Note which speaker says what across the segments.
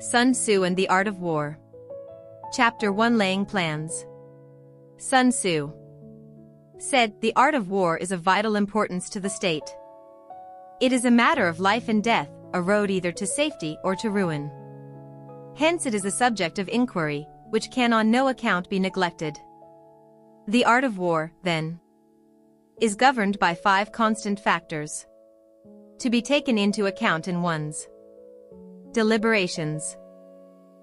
Speaker 1: Sun Tzu and the Art of War. Chapter 1, Laying Plans. Sun Tzu said, "The art of war is of vital importance to the state. It is a matter of life and death, a road either to safety or to ruin. Hence it is a subject of inquiry, which can on no account be neglected. The art of war, then, is governed by 5 constant factors, to be taken into account in one's deliberations,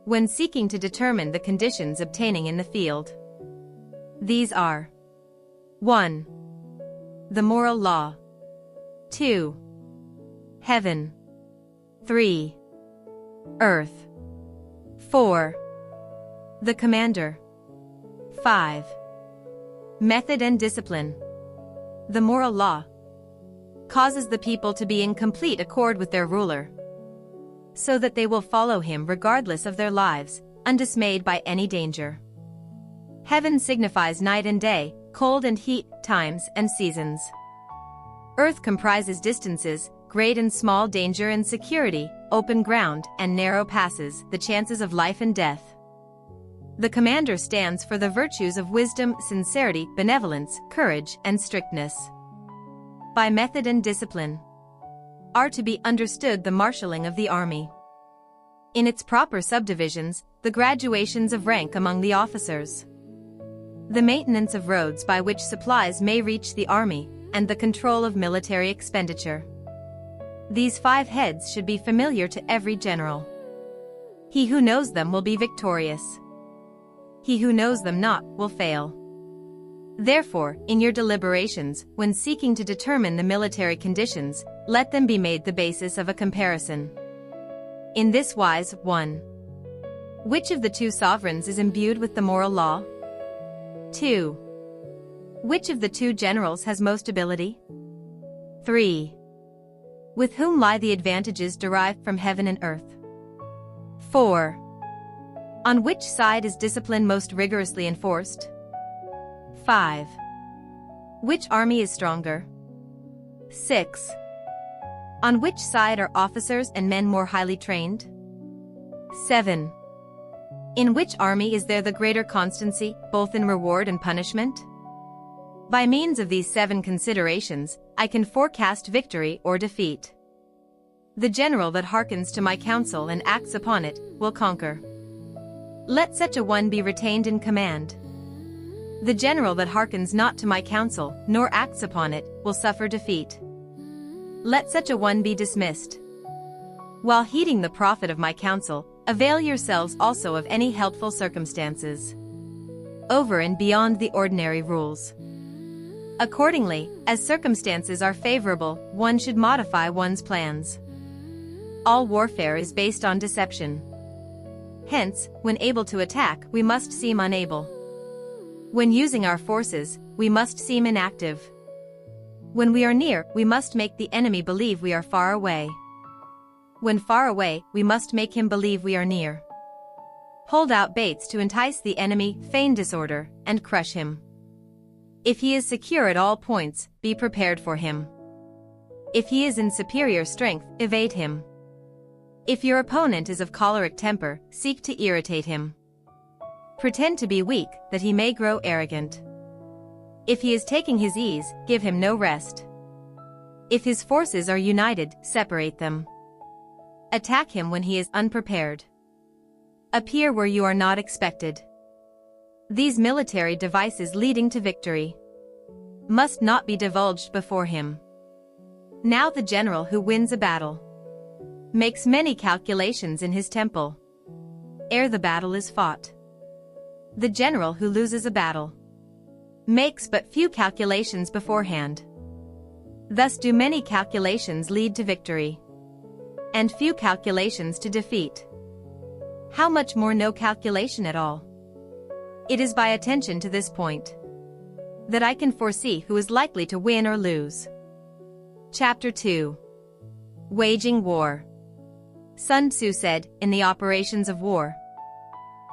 Speaker 1: when seeking to determine the conditions obtaining in the field. These are: 1. The moral law. 2. Heaven. 3. Earth. 4. The commander. 5. Method and discipline. The moral law causes the people to be in complete accord with their ruler, so that they will follow him regardless of their lives, undismayed by any danger. Heaven signifies night and day, cold and heat, times and seasons. Earth comprises distances, great and small, danger and security, open ground and narrow passes, the chances of life and death. The commander stands for the virtues of wisdom, sincerity, benevolence, courage, and strictness. By method and discipline are to be understood the marshalling of the army, in its proper subdivisions, the graduations of rank among the officers, the maintenance of roads by which supplies may reach the army, and the control of military expenditure. These 5 heads should be familiar to every general. He who knows them will be victorious. He who knows them not will fail. Therefore, in your deliberations, when seeking to determine the military conditions, let them be made the basis of a comparison. In this wise: 1. Which of the 2 sovereigns is imbued with the moral law? 2. Which of the 2 generals has most ability? 3. With whom lie the advantages derived from heaven and earth? 4. On which side is discipline most rigorously enforced? 5. Which army is stronger? 6. On which side are officers and men more highly trained? 7. In which army is there the greater constancy, both in reward and punishment? By means of these 7 considerations, I can forecast victory or defeat. The general that hearkens to my counsel and acts upon it will conquer. Let such a one be retained in command. The general that hearkens not to my counsel, nor acts upon it, will suffer defeat. Let such a one be dismissed. While heeding the profit of my counsel, avail yourselves also of any helpful circumstances, over and beyond the ordinary rules. Accordingly, as circumstances are favorable, one should modify one's plans. All warfare is based on deception. Hence, when able to attack, we must seem unable. When using our forces, we must seem inactive. When we are near, we must make the enemy believe we are far away. When far away, we must make him believe we are near. Hold out baits to entice the enemy, feign disorder, and crush him. If he is secure at all points, be prepared for him. If he is in superior strength, evade him. If your opponent is of choleric temper, seek to irritate him. Pretend to be weak, that he may grow arrogant. If he is taking his ease, give him no rest. If his forces are united, separate them. Attack him when he is unprepared. Appear where you are not expected. These military devices leading to victory must not be divulged before him. Now the general who wins a battle makes many calculations in his temple, ere the battle is fought. The general who loses a battle makes but few calculations beforehand. Thus do many calculations lead to victory, and few calculations to defeat. How much more no calculation at all? It is by attention to this point that I can foresee who is likely to win or lose. Chapter 2. Waging War. Sun Tzu said, in the operations of war,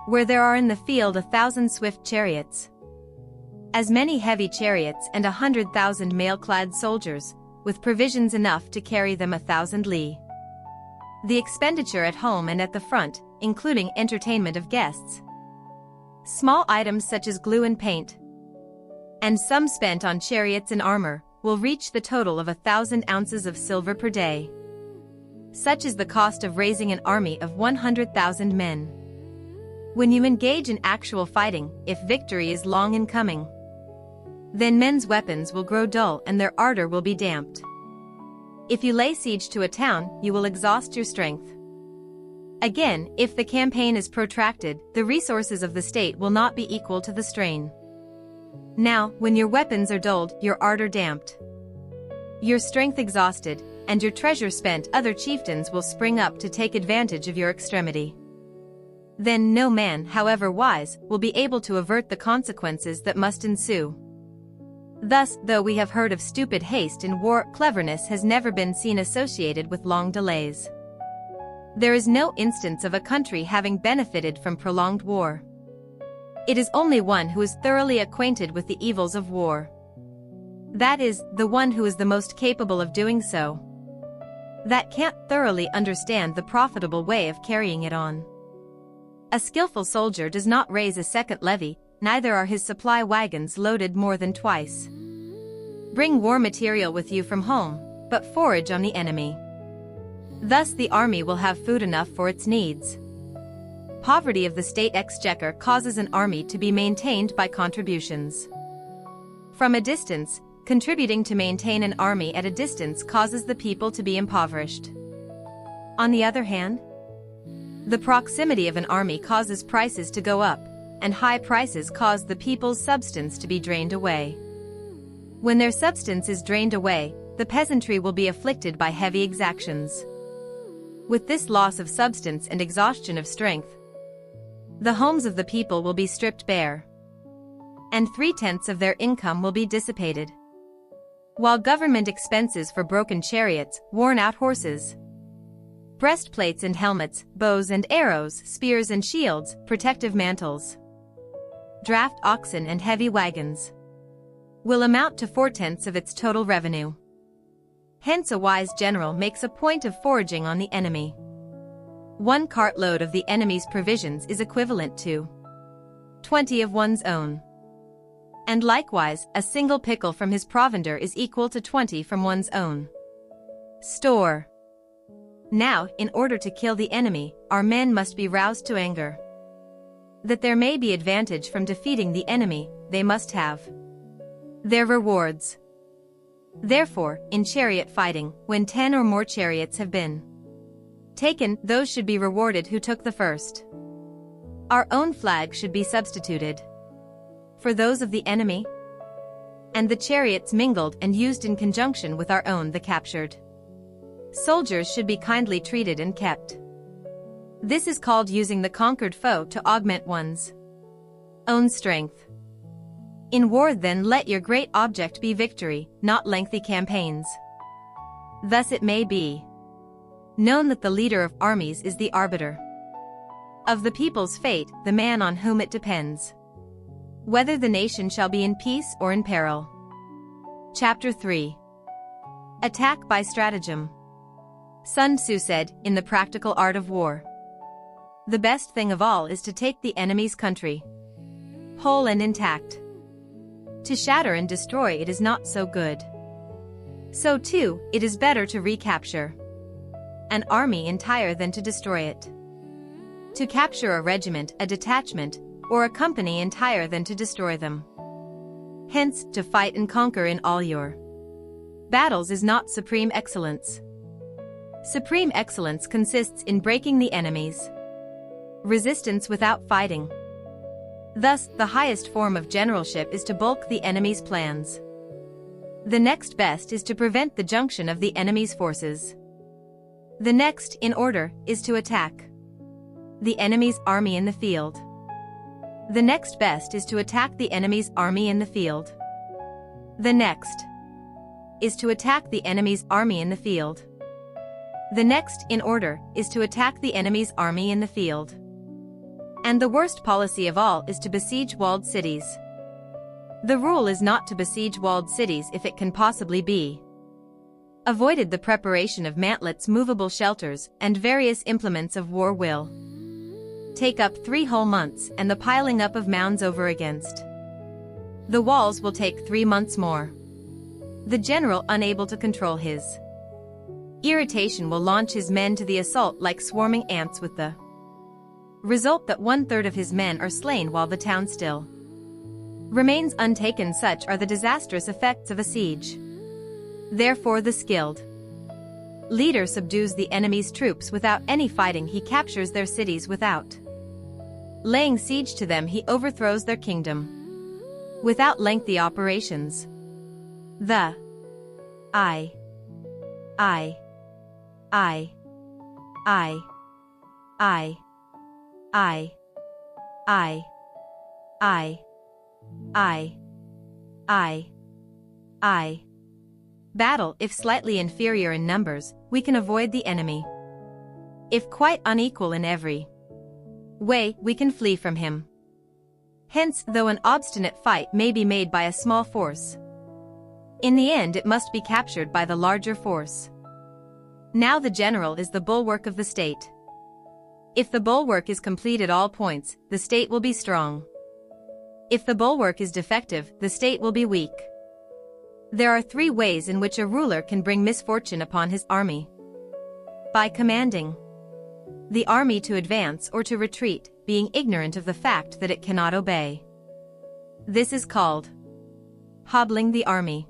Speaker 1: where there are in the field 1,000 swift chariots, as many heavy chariots and 100,000 mail-clad soldiers, with provisions enough to carry them 1,000 li, the expenditure at home and at the front including entertainment of guests. Small items such as glue and paint, and some spent on chariots and armor, will reach the total of 1,000 ounces of silver per day. Such is the cost of raising an army of 100,000 men. When you engage in actual fighting, if victory is long in coming, then men's weapons will grow dull and their ardor will be damped. If you lay siege to a town, you will exhaust your strength. Again, if the campaign is protracted, the resources of the state will not be equal to the strain. Now, when your weapons are dulled, your ardor damped, your strength exhausted, and your treasure spent, other chieftains will spring up to take advantage of your extremity. Then no man, however wise, will be able to avert the consequences that must ensue. Thus, though we have heard of stupid haste in war, cleverness has never been seen associated with long delays. There is no instance of a country having benefited from prolonged war. It is only one who is thoroughly acquainted with the evils of war. That is, the one who is the most capable of doing so, that can't thoroughly understand the profitable way of carrying it on. A skillful soldier does not raise a second levy, neither are his supply wagons loaded more than twice. Bring war material with you from home, but forage on the enemy. Thus the army will have food enough for its needs. Poverty of the state exchequer causes an army to be maintained by contributions from a distance. Contributing to maintain an army at a distance causes the people to be impoverished. On the other hand, the proximity of an army causes prices to go up, and high prices cause the people's substance to be drained away. When their substance is drained away, the peasantry will be afflicted by heavy exactions. With this loss of substance and exhaustion of strength, the homes of the people will be stripped bare, and 3/10 of their income will be dissipated. While government expenses for broken chariots, worn-out horses, breastplates and helmets, bows and arrows, spears and shields, protective mantles, draft oxen and heavy wagons, will amount to 4/10 of its total revenue. Hence a wise general makes a point of foraging on the enemy. 1 cartload of the enemy's provisions is equivalent to 20 of one's own. And likewise, a single pickle from his provender is equal to 20 from one's own store. Now, in order to kill the enemy, our men must be roused to anger. That there may be advantage from defeating the enemy, they must have their rewards. Therefore, in chariot fighting, when 10 or more chariots have been taken, those should be rewarded who took the first. Our own flag should be substituted for those of the enemy, and the chariots mingled and used in conjunction with our own the captured. Soldiers should be kindly treated and kept. This is called using the conquered foe to augment one's own strength. In war then let your great object be victory, not lengthy campaigns. Thus it may be known that the leader of armies is the arbiter of the people's fate, the man on whom it depends whether the nation shall be in peace or in peril. Chapter 3. Attack by Stratagem. Sun Tzu said, in The Practical Art of War, the best thing of all is to take the enemy's country whole and intact. To shatter and destroy it is not so good. So too, it is better to recapture an army entire than to destroy it. To capture a regiment, a detachment, or a company entire than to destroy them. Hence, to fight and conquer in all your battles is not supreme excellence. Supreme excellence consists in breaking the enemy's resistance without fighting. Thus, the highest form of generalship is to bulk the enemy's plans. The next best is to prevent the junction of the enemy's forces. The next, in order, is to attack the enemy's army in the field. The next best is to attack the enemy's army in the field. The next is to attack the enemy's army in the field. The next, in order, is to attack the enemy's army in the field. And the worst policy of all is to besiege walled cities. The rule is not to besiege walled cities if it can possibly be avoided. The preparation of mantlets, movable shelters, and various implements of war will take up 3 whole months, and the piling up of mounds over against the walls will take 3 months more. The general, unable to control his irritation, will launch his men to the assault like swarming ants, with the result that 1/3 of his men are slain while the town still remains untaken. Such are the disastrous effects of a siege. Therefore the skilled leader subdues the enemy's troops without any fighting. He captures their cities without laying siege to them. He overthrows their kingdom without lengthy operations. The I battle. If slightly inferior in numbers, we can avoid the enemy. If quite unequal in every way, we can flee from him. Hence, though an obstinate fight may be made by a small force, in the end it must be captured by the larger force. Now the general is the bulwark of the state. If the bulwark is complete at all points, the state will be strong. If the bulwark is defective, the state will be weak. There are 3 ways in which a ruler can bring misfortune upon his army. By commanding the army to advance or to retreat, being ignorant of the fact that it cannot obey. This is called hobbling the army.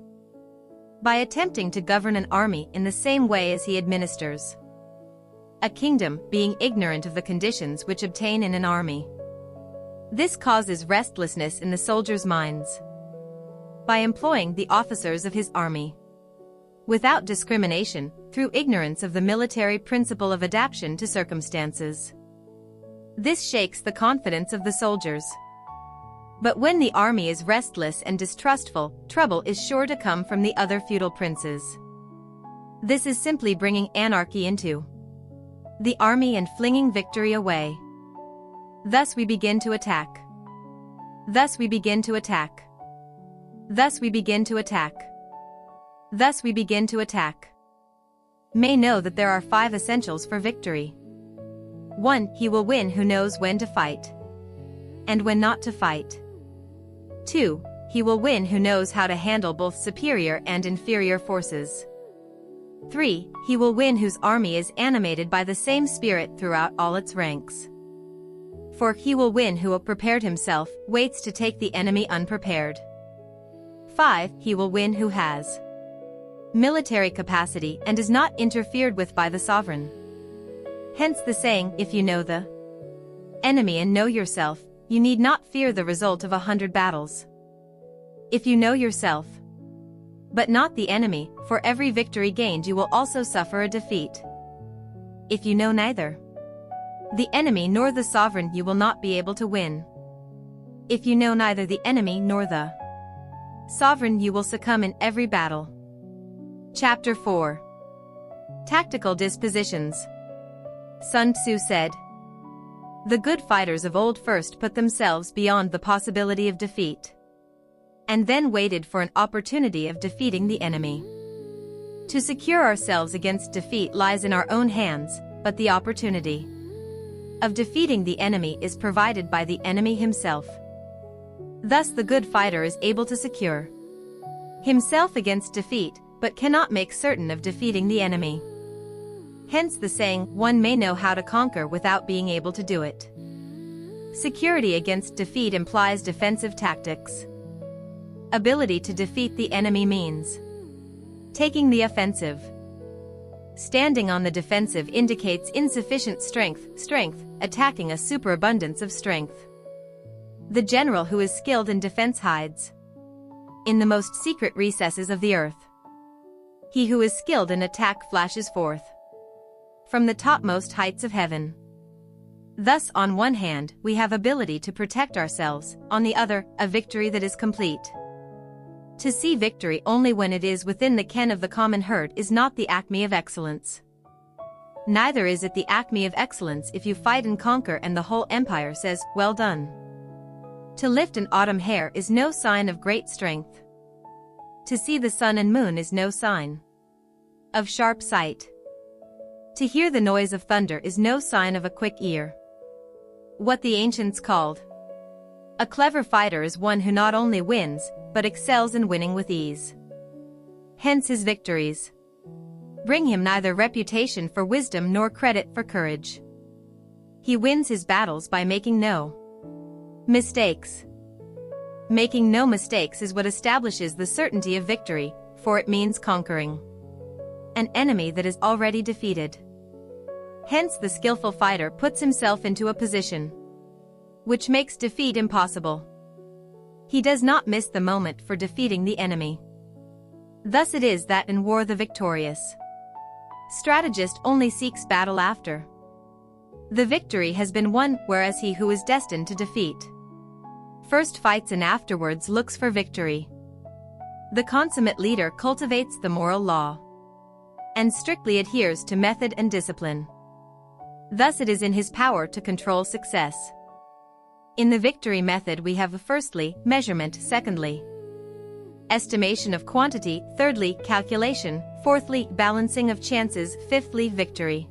Speaker 1: By attempting to govern an army in the same way as he administers a kingdom, being ignorant of the conditions which obtain in an army. This causes restlessness in the soldiers' minds. By employing the officers of his army without discrimination, through ignorance of the military principle of adaptation to circumstances. This shakes the confidence of the soldiers. But when the army is restless and distrustful, trouble is sure to come from the other feudal princes. This is simply bringing anarchy into the army and flinging victory away. Thus we begin to attack. Thus we begin to attack. Thus we begin to attack. Thus we begin to attack. May know that there are 5 essentials for victory. 1. He will win who knows when to fight and when not to fight. 2. He will win who knows how to handle both superior and inferior forces. 3. He will win whose army is animated by the same spirit throughout all its ranks. 4. He will win who, prepared himself, waits to take the enemy unprepared. 5. He will win who has military capacity and is not interfered with by the sovereign. Hence the saying, if you know the enemy and know yourself, you need not fear the result of 100 battles. If you know yourself, but not the enemy, for every victory gained you will also suffer a defeat. If you know neither the enemy nor the sovereign, you will not be able to win. If you know neither the enemy nor the sovereign, you will succumb in every battle. Chapter 4. Tactical Dispositions. Sun Tzu said, "The good fighters of old first put themselves beyond the possibility of defeat, and then waited for an opportunity of defeating the enemy. To secure ourselves against defeat lies in our own hands, but the opportunity of defeating the enemy is provided by the enemy himself. Thus the good fighter is able to secure himself against defeat, but cannot make certain of defeating the enemy. Hence the saying, one may know how to conquer without being able to do it." Security against defeat implies defensive tactics. Ability to defeat the enemy means taking the offensive. Standing on the defensive indicates insufficient strength, attacking a superabundance of strength. The general who is skilled in defense hides in the most secret recesses of the earth. He who is skilled in attack flashes forth from the topmost heights of heaven. Thus, on one hand, we have ability to protect ourselves, on the other, a victory that is complete. To see victory only when it is within the ken of the common herd is not the acme of excellence. Neither is it the acme of excellence if you fight and conquer and the whole empire says, "Well done." To lift an autumn hair is no sign of great strength. To see the sun and moon is no sign of sharp sight. To hear the noise of thunder is no sign of a quick ear. What the ancients called a clever fighter is one who not only wins, but excels in winning with ease. Hence his victories bring him neither reputation for wisdom nor credit for courage. He wins his battles by making no mistakes. Making no mistakes is what establishes the certainty of victory, for it means conquering an enemy that is already defeated. Hence the skillful fighter puts himself into a position which makes defeat impossible. He does not miss the moment for defeating the enemy. Thus it is that in war the victorious strategist only seeks battle after the victory has been won, whereas he who is destined to defeat first fights and afterwards looks for victory. The consummate leader cultivates the moral law and strictly adheres to method and discipline. Thus it is in his power to control success. In the victory method we have firstly, measurement, secondly, estimation of quantity, thirdly, calculation, fourthly, balancing of chances, fifthly, victory.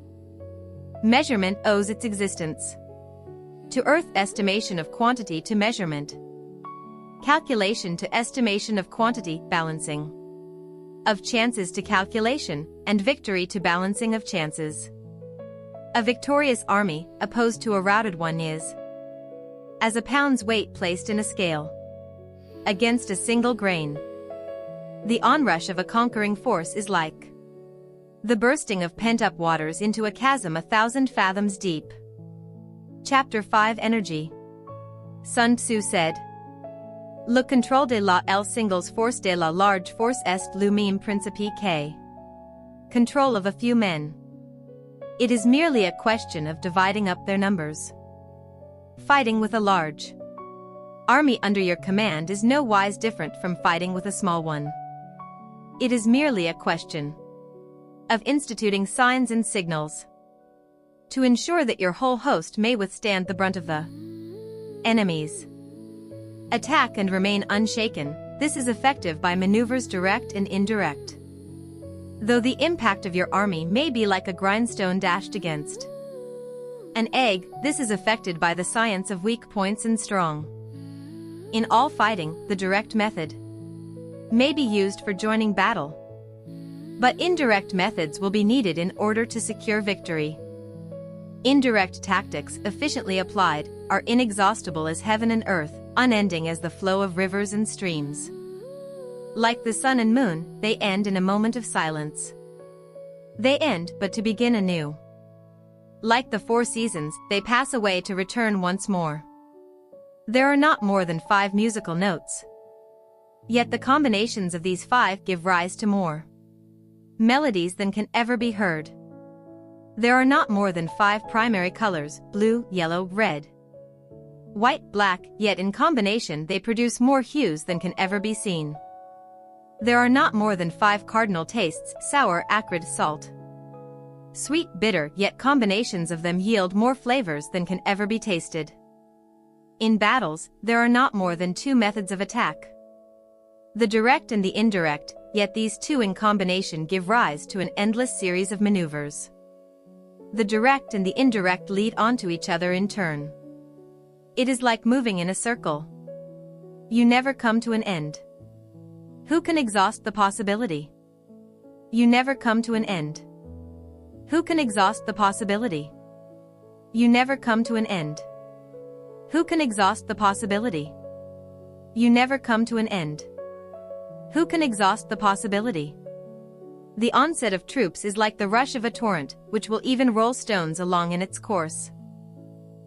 Speaker 1: Measurement owes its existence to earth, estimation of quantity to measurement, calculation to estimation of quantity, balancing of chances to calculation, and victory to balancing of chances. A victorious army, opposed to a routed one, is as a pound's weight placed in a scale against a single grain. The onrush of a conquering force is like the bursting of pent-up waters into a chasm 1,000 fathoms deep. Chapter 5 Energy. Sun Tzu said, Le contrôle de la L singles force de la large force est le même principe que control of a few men. It is merely a question of dividing up their numbers. Fighting with a large army under your command is no wise different from fighting with a small one. It is merely a question of instituting signs and signals to ensure that your whole host may withstand the brunt of the enemy's attack and remain unshaken. This is effective by maneuvers direct and indirect. Though the impact of your army may be like a grindstone dashed against an egg, this is affected by the science of weak points and strong. In all fighting, the direct method may be used for joining battle, but indirect methods will be needed in order to secure victory. Indirect tactics, efficiently applied, are inexhaustible as heaven and earth, unending as the flow of rivers and streams. Like the sun and moon, they end in a moment of silence. They end, but to begin anew. Like the four seasons, they pass away to return once more. There are not more than 5 musical notes. Yet the combinations of these 5 give rise to more melodies than can ever be heard. There are not more than 5 primary colors, blue, yellow, red, white, black, yet in combination they produce more hues than can ever be seen. There are not more than 5 cardinal tastes, sour, acrid, salt, sweet, bitter, yet combinations of them yield more flavors than can ever be tasted. In battles, there are not more than 2 methods of attack, the direct and the indirect, yet these 2 in combination give rise to an endless series of maneuvers. The direct and the indirect lead onto each other in turn. It is like moving in a circle. You never come to an end. Who can exhaust the possibility? You never come to an end. Who can exhaust the possibility? You never come to an end. Who can exhaust the possibility? You never come to an end. Who can exhaust the possibility? The onset of troops is like the rush of a torrent, which will even roll stones along in its course.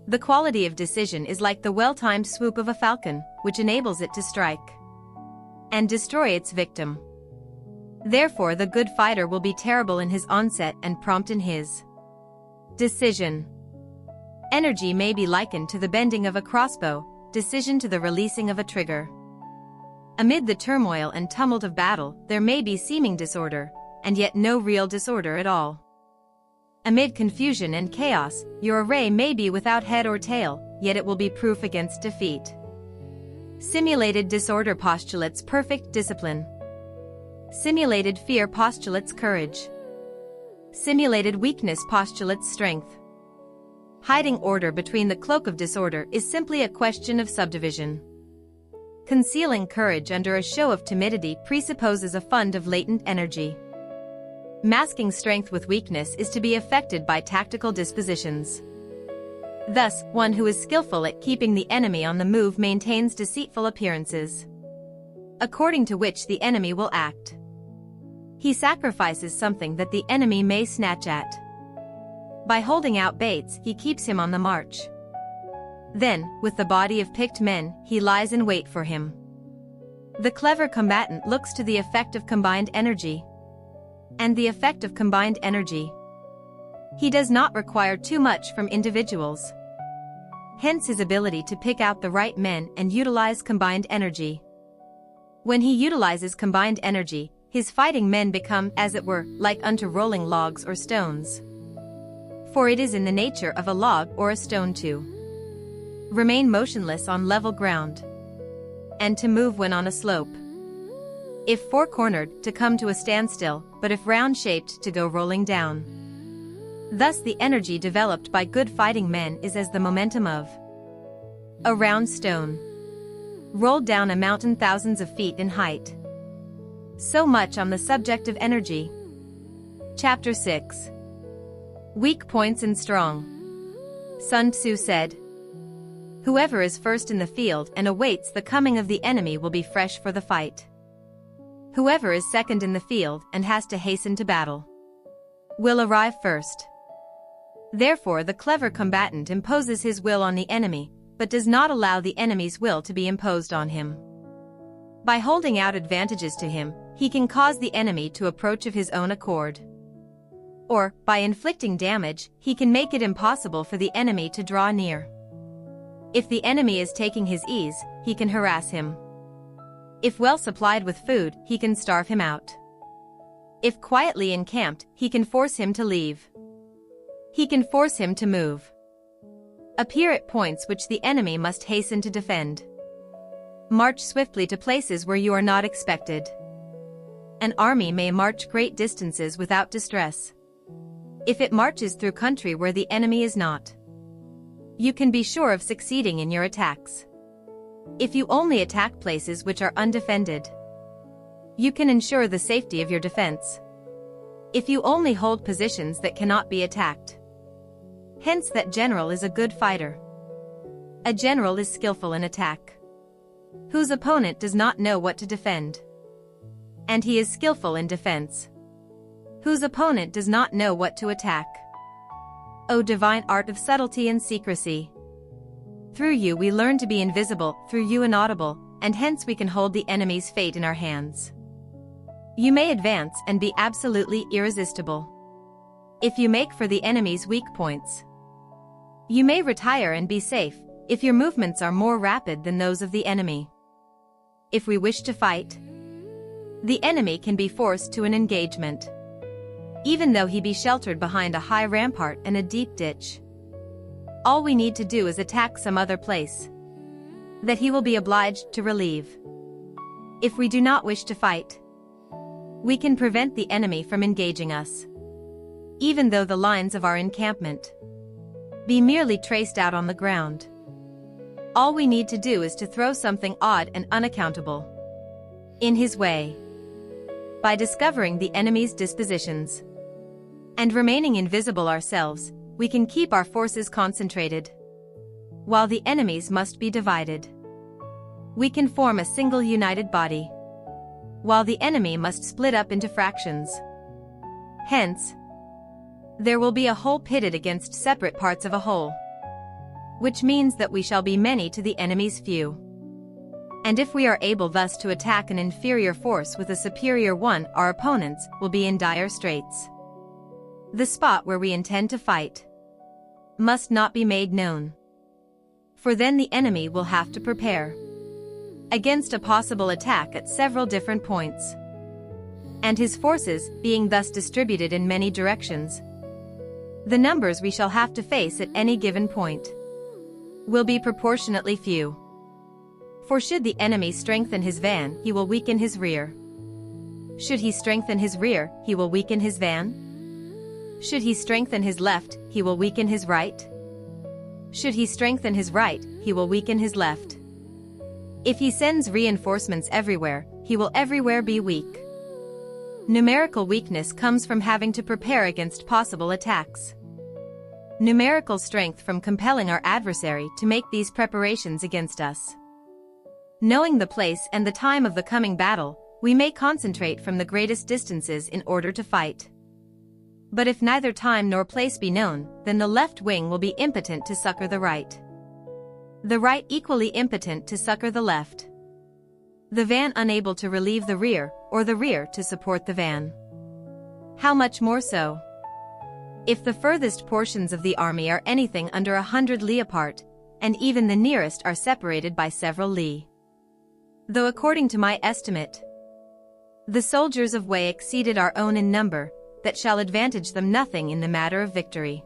Speaker 1: The quality of decision is like the well-timed swoop of a falcon, which enables it to strike and destroy its victim. Therefore the good fighter will be terrible in his onset and prompt in his decision. Energy may be likened to the bending of a crossbow, decision to the releasing of a trigger. Amid the turmoil and tumult of battle, there may be seeming disorder, and yet no real disorder at all. Amid confusion and chaos, your array may be without head or tail, yet it will be proof against defeat. Simulated disorder postulates perfect discipline. Simulated fear postulates courage. Simulated weakness postulates strength. hiding order between the cloak of disorder is simply a question of subdivision. Concealing courage under a show of timidity presupposes a fund of latent energy. Masking strength with weakness is to be affected by tactical dispositions. Thus, one who is skillful at keeping the enemy on the move maintains deceitful appearances, according to which the enemy will act. He sacrifices something that the enemy may snatch at. By holding out baits, he keeps him on the march. Then, with the body of picked men, he lies in wait for him. The clever combatant looks to the effect of combined energy. And the effect of combined energy. He does not require too much from individuals. Hence his ability to pick out the right men and utilize combined energy. When he utilizes combined energy, his fighting men become, as it were, like unto rolling logs or stones. For it is in the nature of a log or a stone to remain motionless on level ground, and to move when on a slope. If four-cornered, to come to a standstill, but if round-shaped, to go rolling down. Thus the energy developed by good fighting men is as the momentum of a round stone, rolled down a mountain thousands of feet in height. So much on the subject of energy. Chapter 6. Weak points and strong. Sun Tzu said, "Whoever is first in the field and awaits the coming of the enemy will be fresh for the fight. Whoever is second in the field and has to hasten to battle will arrive first." Therefore the clever combatant imposes his will on the enemy, but does not allow the enemy's will to be imposed on him. By holding out advantages to him, he can cause the enemy to approach of his own accord. Or, by inflicting damage, he can make it impossible for the enemy to draw near. If the enemy is taking his ease, he can harass him. If well supplied with food, he can starve him out. If quietly encamped, he can force him to leave. He can force him to move. Appear at points which the enemy must hasten to defend. March swiftly to places where you are not expected. An army may march great distances without distress, if it marches through country where the enemy is not. You can be sure of succeeding in your attacks if you only attack places which are undefended. You can ensure the safety of your defense if you only hold positions that cannot be attacked. Hence that general is a good fighter. A general is skillful in attack, whose opponent does not know what to defend. And he is skillful in defense, whose opponent does not know what to attack. O divine art of subtlety and secrecy! Through you we learn to be invisible, through you inaudible, and hence we can hold the enemy's fate in our hands. You may advance and be absolutely irresistible if you make for the enemy's weak points. You may retire and be safe if your movements are more rapid than those of the enemy. If we wish to fight, the enemy can be forced to an engagement, even though he be sheltered behind a high rampart and a deep ditch. All we need to do is attack some other place that he will be obliged to relieve. If we do not wish to fight, we can prevent the enemy from engaging us, even though the lines of our encampment be merely traced out on the ground. All we need to do is to throw something odd and unaccountable in his way. By discovering the enemy's dispositions and remaining invisible ourselves, we can keep our forces concentrated, while the enemy's must be divided. We can form a single united body, while the enemy must split up into fractions. Hence, there will be a whole pitted against separate parts of a whole, which means that we shall be many to the enemy's few. And if we are able thus to attack an inferior force with a superior one, our opponents will be in dire straits. The spot where we intend to fight must not be made known, for then the enemy will have to prepare against a possible attack at several different points. And his forces, being thus distributed in many directions, the numbers we shall have to face at any given point will be proportionately few. For should the enemy strengthen his van, he will weaken his rear. Should he strengthen his rear, he will weaken his van. Should he strengthen his left, he will weaken his right. Should he strengthen his right, he will weaken his left. If he sends reinforcements everywhere, he will everywhere be weak. Numerical weakness comes from having to prepare against possible attacks. Numerical strength from compelling our adversary to make these preparations against us. Knowing the place and the time of the coming battle, we may concentrate from the greatest distances in order to fight. But if neither time nor place be known, then the left wing will be impotent to succor the right. The right equally impotent to succor the left. The van unable to relieve the rear, or the rear to support the van. How much more so? If the furthest portions of the army are anything under 100 li apart, and even the nearest are separated by several li. Though according to my estimate, the soldiers of Wei exceeded our own in number, that shall advantage them nothing in the matter of victory.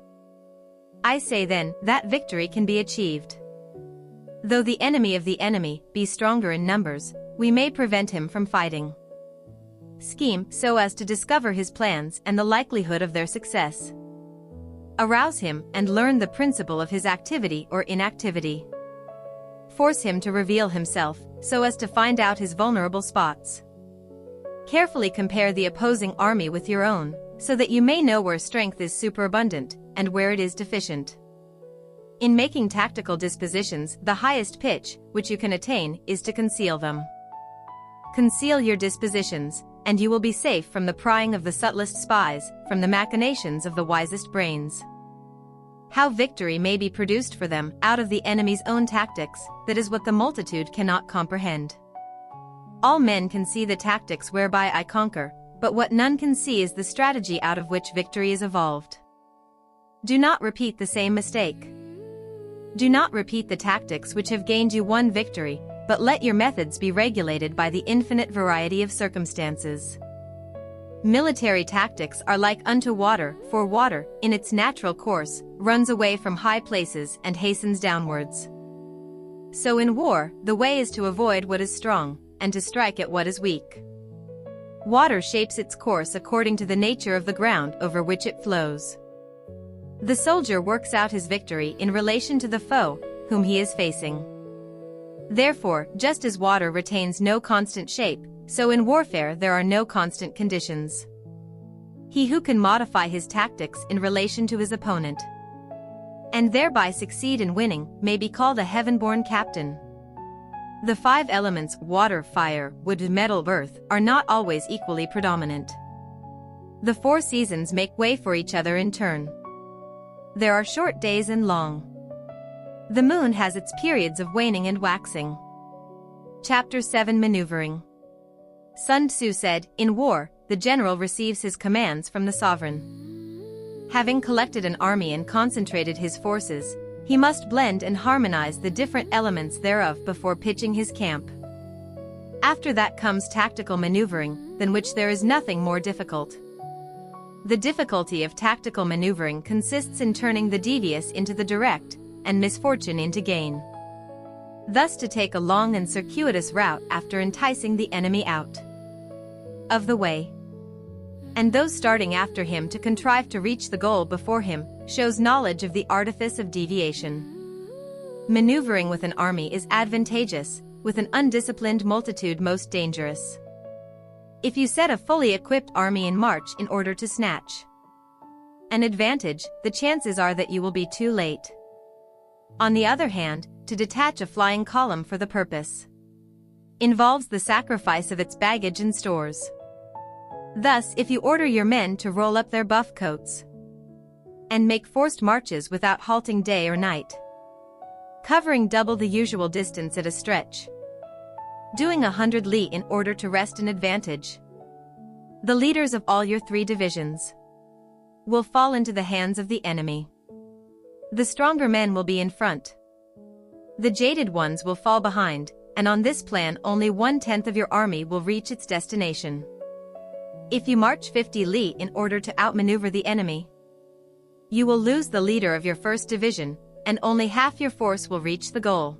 Speaker 1: I say then, that victory can be achieved. Though the enemy of the enemy be stronger in numbers, we may prevent him from fighting. Scheme so as to discover his plans and the likelihood of their success. Arouse him and learn the principle of his activity or inactivity. Force him to reveal himself, so as to find out his vulnerable spots. Carefully compare the opposing army with your own, so that you may know where strength is superabundant, and where it is deficient. In making tactical dispositions, the highest pitch, which you can attain, is to conceal them. Conceal your dispositions, and you will be safe from the prying of the subtlest spies, from the machinations of the wisest brains. How victory may be produced for them, out of the enemy's own tactics, that is what the multitude cannot comprehend. All men can see the tactics whereby I conquer, but what none can see is the strategy out of which victory is evolved. Do not repeat the same mistake. Do not repeat the tactics which have gained you one victory, but let your methods be regulated by the infinite variety of circumstances. Military tactics are like unto water, for water, in its natural course, runs away from high places and hastens downwards. So in war, the way is to avoid what is strong, and to strike at what is weak. Water shapes its course according to the nature of the ground over which it flows. The soldier works out his victory in relation to the foe, whom he is facing. Therefore, just as water retains no constant shape, so in warfare there are no constant conditions. He who can modify his tactics in relation to his opponent, and thereby succeed in winning, may be called a heaven-born captain. The 5 elements, water, fire, wood, metal, earth, are not always equally predominant. The 4 seasons make way for each other in turn. There are short days and long. The moon has its periods of waning and waxing. Chapter 7 Maneuvering. Sun Tzu said, in war, the general receives his commands from the sovereign. Having collected an army and concentrated his forces, he must blend and harmonize the different elements thereof before pitching his camp. After that comes tactical maneuvering, than which there is nothing more difficult. The difficulty of tactical maneuvering consists in turning the devious into the direct, and misfortune into gain. Thus to take a long and circuitous route after enticing the enemy out of the way, and those starting after him to contrive to reach the goal before him, shows knowledge of the artifice of deviation. Maneuvering with an army is advantageous, with an undisciplined multitude most dangerous. If you set a fully equipped army in march in order to snatch an advantage, the chances are that you will be too late. On the other hand, to detach a flying column for the purpose involves the sacrifice of its baggage and stores. Thus, if you order your men to roll up their buff coats and make forced marches without halting day or night, covering double the usual distance at a stretch, doing 100 li in order to wrest an advantage, the leaders of all your 3 divisions will fall into the hands of the enemy. The stronger men will be in front. The jaded ones will fall behind, and on this plan only 1/10 of your army will reach its destination. If you march 50 li in order to outmaneuver the enemy, you will lose the leader of your first division, and only half your force will reach the goal.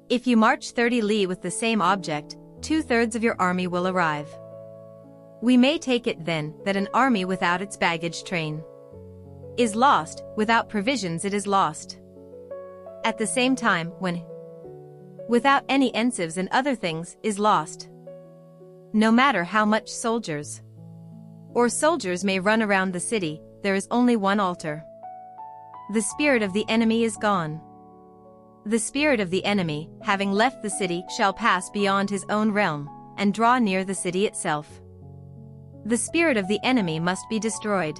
Speaker 1: If you march 30 li with the same object, 2/3 of your army will arrive. We may take it then that an army without its baggage train is lost, without provisions it is lost. At the same time, when without any ensives and other things is lost. No matter how much soldiers may run around the city, there is only one altar. The spirit of the enemy is gone. The spirit of the enemy, having left the city, shall pass beyond his own realm, and draw near the city itself. The spirit of the enemy must be destroyed.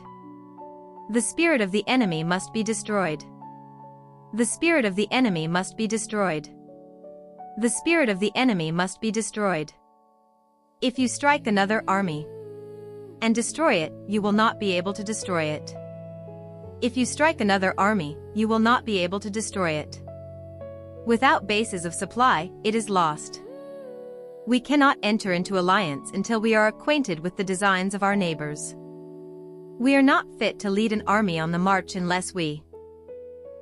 Speaker 1: The spirit of the enemy must be destroyed. The spirit of the enemy must be destroyed. The spirit of the enemy must be destroyed. If you strike another army and destroy it, you will not be able to destroy it. If you strike another army, you will not be able to destroy it. Without bases of supply, it is lost. We cannot enter into alliance until we are acquainted with the designs of our neighbors. We are not fit to lead an army on the march unless we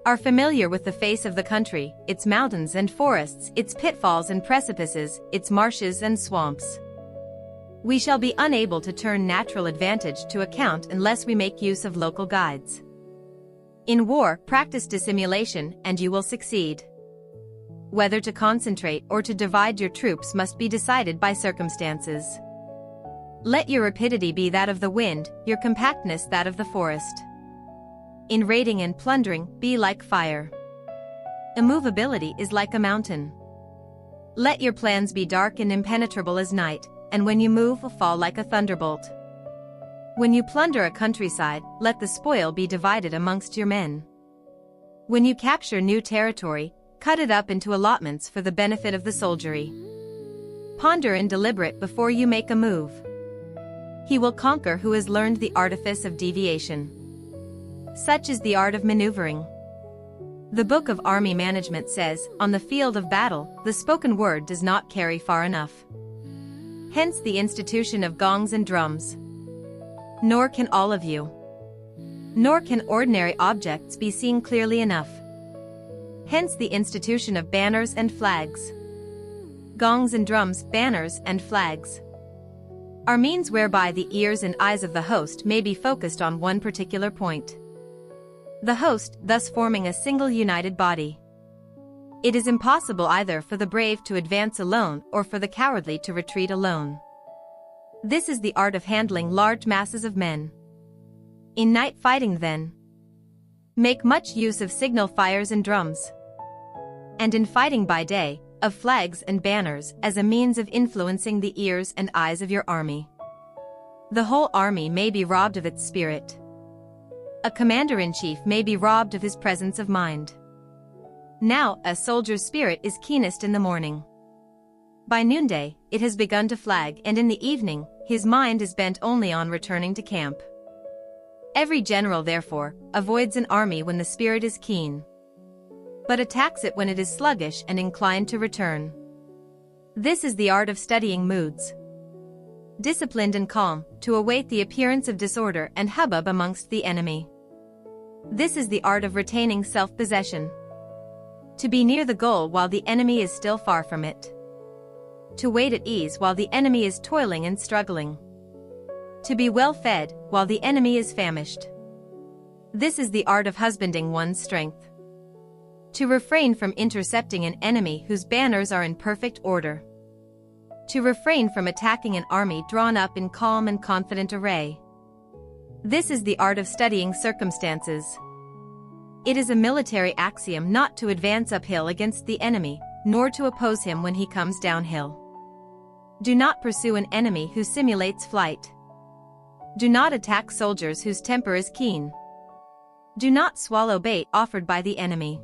Speaker 1: are familiar with the face of the country, its mountains and forests, its pitfalls and precipices, its marshes and swamps. We shall be unable to turn natural advantage to account unless we make use of local guides. In war, practice dissimulation, and you will succeed. Whether to concentrate or to divide your troops must be decided by circumstances. Let your rapidity be that of the wind, your compactness that of the forest. In raiding and plundering, be like fire. Immovability is like a mountain. Let your plans be dark and impenetrable as night, and when you move, fall like a thunderbolt. When you plunder a countryside, let the spoil be divided amongst your men. When you capture new territory, cut it up into allotments for the benefit of the soldiery. Ponder and deliberate before you make a move. He will conquer who has learned the artifice of deviation. Such is the art of maneuvering. The Book of Army Management says, on the field of battle, the spoken word does not carry far enough. Hence the institution of gongs and drums. Nor can all of you. Nor can ordinary objects be seen clearly enough. Hence the institution of banners and flags. Gongs and drums, banners and flags are means whereby the ears and eyes of the host may be focused on one particular point. The host, thus forming a single united body. It is impossible either for the brave to advance alone or for the cowardly to retreat alone. This is the art of handling large masses of men. In night fighting, then, make much use of signal fires and drums. And in fighting by day, of flags and banners as a means of influencing the ears and eyes of your army. The whole army may be robbed of its spirit. A commander-in-chief may be robbed of his presence of mind. Now, a soldier's spirit is keenest in the morning. By noonday, it has begun to flag, and in the evening, his mind is bent only on returning to camp. Every general, therefore, avoids an army when the spirit is keen, but attacks it when it is sluggish and inclined to return. This is the art of studying moods. Disciplined and calm, to await the appearance of disorder and hubbub amongst the enemy. This is the art of retaining self-possession. To be near the goal while the enemy is still far from it. To wait at ease while the enemy is toiling and struggling. To be well fed while the enemy is famished. This is the art of husbanding one's strength. To refrain from intercepting an enemy whose banners are in perfect order. To refrain from attacking an army drawn up in calm and confident array. This is the art of studying circumstances. It is a military axiom not to advance uphill against the enemy, nor to oppose him when he comes downhill. Do not pursue an enemy who simulates flight. Do not attack soldiers whose temper is keen. Do not swallow bait offered by the enemy.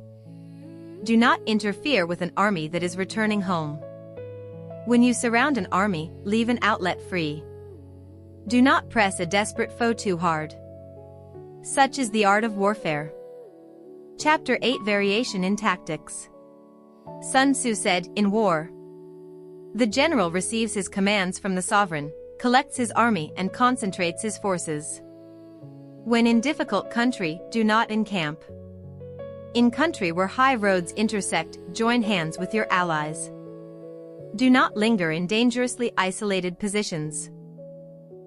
Speaker 1: Do not interfere with an army that is returning home. When you surround an army, leave an outlet free. Do not press a desperate foe too hard. Such is the art of warfare. Chapter 8 Variation in Tactics. Sun Tzu said, in war, the general receives his commands from the sovereign, collects his army and concentrates his forces. When in difficult country, do not encamp. In country where high roads intersect, join hands with your allies. Do not linger in dangerously isolated positions.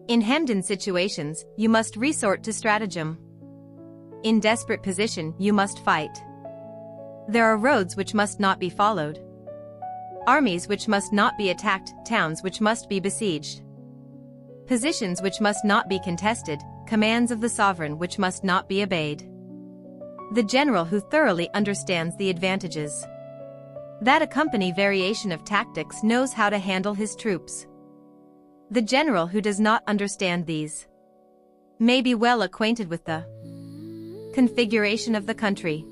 Speaker 1: In hemmed-in situations, you must resort to stratagem. In desperate position, you must fight. There are roads which must not be followed, armies which must not be attacked, towns which must be besieged, positions which must not be contested, commands of the sovereign which must not be obeyed. The general who thoroughly understands the advantages that accompany variation of tactics knows how to handle his troops. The general who does not understand these may be well acquainted with the configuration of the country,